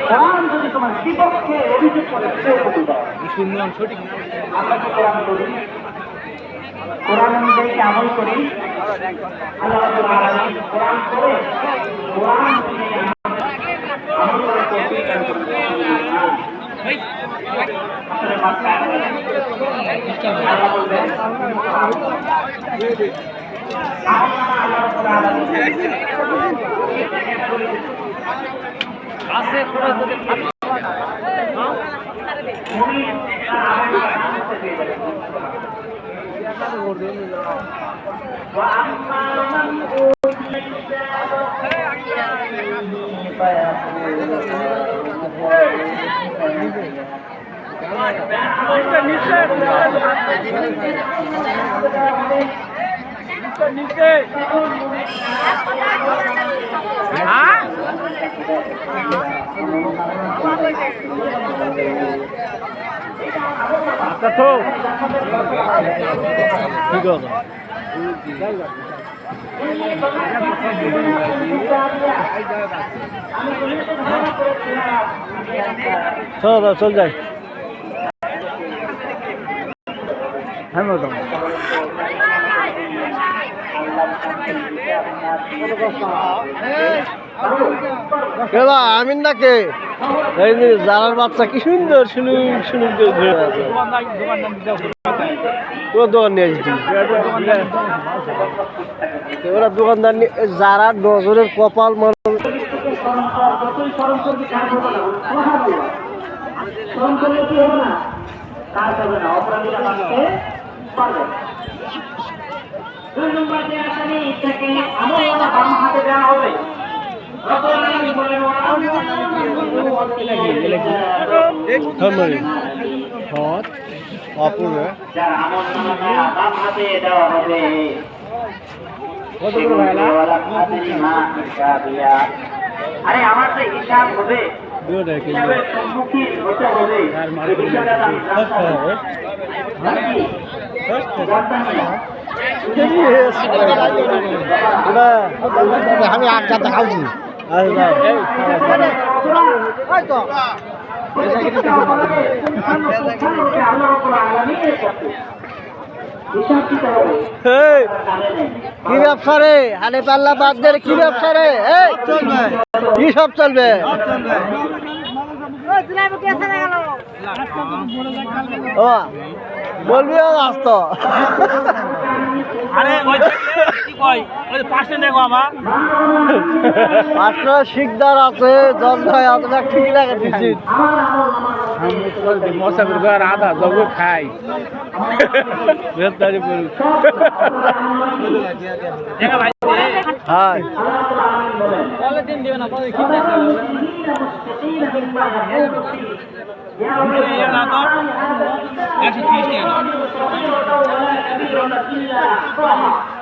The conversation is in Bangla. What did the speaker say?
কোরআন যদি তোমার বিপক্ষে অভিযোগ করে সঠিক আমরা কি কোরআন করি, কোরআন অনুযায়ী কি আমল করি? আল্লাহ রাব্বুল আলামিন কোরআন করে কোরআন আমল করে তৌফিক দান করুন। আসলে মাত্রা আল্লাহ বলবেন আল্লাহ রাব্বুল আলামিন আছে কোরআন যদি وأما من أوتي كتابه আচ্ছা তো ঠিক আছে চল যাই হ্যাঁ ম্যাডাম আমিন নাকে এই যে জারার বাচ্চা কি সুন্দর শুনুক শুনুক ঘুরে আছে দোকান নিয়ে আসছি ওরা দোকানদার যারা নজরের কপাল আরে আমার তো হিসাব হবে সম্মুখীন হতে হবে আমি আগ যাতে খাওছি কি ব্যবসা রে হালে পাল্লা বাদ দে কি ব্যবসা রে কি সব চলবে বলবি আসত পাঁচটা শিকদার আছে জজ ভাই আপনার ঠিক লাগে আধা জগ খাই হ্যাঁ وَمَا